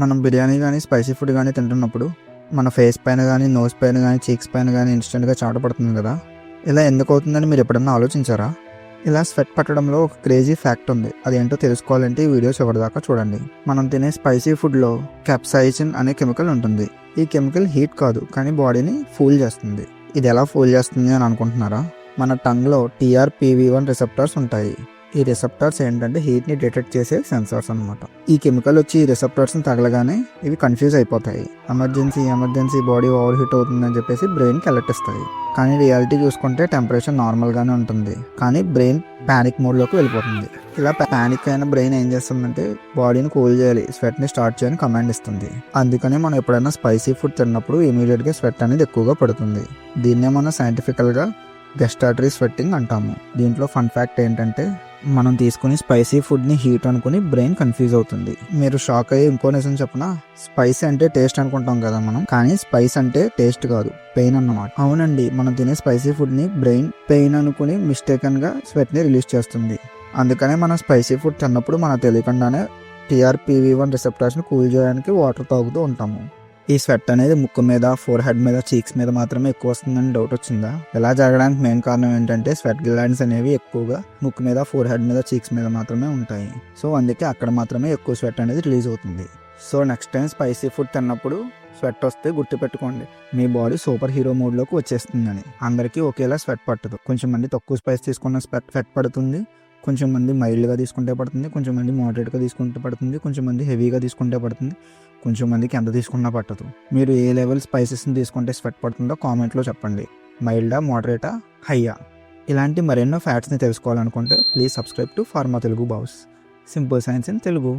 మనం బిర్యానీ కానీ spicy food కానీ తింటున్నప్పుడు మన ఫేస్ పైన కానీ నోస్ పైన కానీ చీక్స్ పైన కానీ ఇన్స్టెంట్గా చాట పడుతుంది కదా. ఇలా ఎందుకు అవుతుందని మీరు ఎప్పుడన్నా ఆలోచించారా? ఇలా స్వెట్ పట్టడంలో ఒక క్రేజీ ఫ్యాక్ట్ ఉంది. అదేంటో తెలుసుకోవాలంటే ఈ వీడియో చివరిదాకా చూడండి. మనం తినే స్పైసీ ఫుడ్లో క్యాప్సైసిన్ అనే కెమికల్ ఉంటుంది. ఈ కెమికల్ హీట్ కాదు, కానీ బాడీని ఫూల్ చేస్తుంది. ఇది ఎలా ఫూల్ చేస్తుంది అని అనుకుంటున్నారా? మన టంగ్లో TRPV1 రిసెప్టార్స్ ఉంటాయి. ఈ రిసెప్టార్స్ ఏంటంటే హీట్ని డిటెక్ట్ చేసే సెన్సార్స్ అనమాట. ఈ కెమికల్ వచ్చి ఈ రిసెప్టార్స్ని తగలగానే ఇవి కన్ఫ్యూజ్ అయిపోతాయి. ఎమర్జెన్సీ బాడీ ఓవర్ హీట్ అవుతుందని చెప్పేసి బ్రెయిన్కి అలర్ట్ ఇస్తాయి. కానీ రియాలిటీ చూసుకుంటే టెంపరేచర్ నార్మల్గానే ఉంటుంది, కానీ బ్రెయిన్ ప్యానిక్ మోడ్లోకి వెళ్ళిపోతుంది. ఇలా ప్యానిక్ అయిన బ్రెయిన్ ఏం చేస్తుందంటే బాడీని కూల్ చేయాలి, స్వెట్ని స్టార్ట్ చేయని కమాండ్ ఇస్తుంది. అందుకని మనం ఎప్పుడైనా స్పైసీ ఫుడ్ తిన్నప్పుడు ఇమీడియట్గా స్వెట్ అనేది ఎక్కువగా పడుతుంది. దీన్నే మనం సైంటిఫికల్గా గస్టాటరీ స్వెట్టింగ్ అంటాము. దీంట్లో ఫన్ ఫ్యాక్ట్ ఏంటంటే మనం తీసుకుని స్పైసీ ఫుడ్ని హీట్ అనుకుని బ్రెయిన్ కన్ఫ్యూజ్ అవుతుంది. మీరు షాక్ అయ్యి ఇంకో నిజం చెప్పనా? స్పైసీ అంటే టేస్ట్ అనుకుంటాం కదా మనం, కానీ స్పైస్ అంటే టేస్ట్ కాదు, పెయిన్ అన్నమాట. అవునండి, మనం తినే స్పైసీ ఫుడ్ని బ్రెయిన్ పెయిన్ అనుకుని మిస్టేకన్గా స్వెట్ని రిలీజ్ చేస్తుంది. అందుకనే మనం స్పైసీ ఫుడ్ తిన్నప్పుడు మనకు తెలియకుండానే TRPV1 రిసెప్టార్స్ని కూల్ చేయడానికి వాటర్ తాగుతూ ఉంటాము. ఈ స్వెట్ అనేది ముక్కు మీద, ఫోర్ హెడ్ మీద, చీక్స్ మీద మాత్రమే ఎక్కువ వస్తుందని డౌట్ వచ్చిందా? ఇలా జరగడానికి మెయిన్ కారణం ఏంటంటే స్వెట్ గ్లాండ్స్ అనేవి ఎక్కువగా ముక్కు మీద, ఫోర్ హెడ్ మీద, చీక్స్ మీద మాత్రమే ఉంటాయి. సో అందుకే అక్కడ మాత్రమే ఎక్కువ స్వెట్ అనేది రిలీజ్ అవుతుంది. So next time spicy food తిన్నప్పుడు స్వెట్ వస్తే గుర్తుపెట్టుకోండి, మీ బాడీ సూపర్ హీరో మోడ్లోకి వచ్చేస్తుందని. అందరికీ ఒకేలా స్వెట్ పట్టదు. కొంచెం మంది తక్కువ స్పైస్ తీసుకున్న స్వెట్ పడుతుంది, కొంచెం మంది మైల్డ్గా తీసుకుంటే పడుతుంది, కొంచెం మంది మోడరేట్గా తీసుకుంటే పడుతుంది, కొంచెం మంది హెవీగా తీసుకుంటే పడుతుంది, కొంచెం మందికి ఎంత తీసుకున్నా పట్టదు. మీరు ఏ లెవెల్ స్పైసెస్ని తీసుకుంటే స్వెట్ పడుతుందో కామెంట్లో చెప్పండి. మైల్డా, మోడరేటా, హైయా? ఇలాంటి మరెన్నో ఫ్యాక్ట్స్ని తెలుసుకోవాలనుకుంటే please subscribe to pharma Telugu boss. Simple science in Telugu.